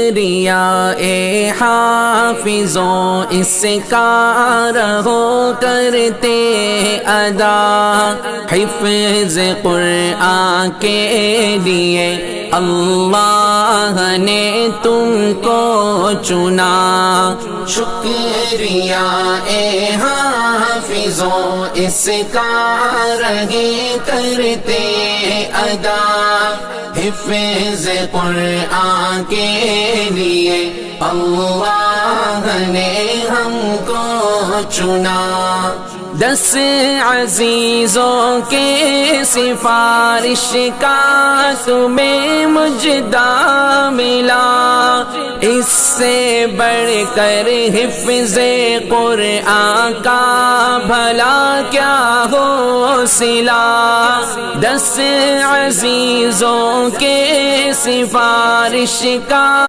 شکریہ اے حافظوں اس کا رہو کرتے ادا، حفظ قرآن کے لیے اللہ نے تم کو چنا۔ شکریہ اے حافظوں اس کا رہے کرتے ادا، حفظ قرآن کے لیے اللہ نے ہم کو چنا۔ 10 عزیزوں کے سفارش کا تمہیں مجدہ ملا، اس سے بڑھ کر حفظ قرآن کا بھلا کیا ہو صلہ۔ 10 عزیزوں کے سفارش کا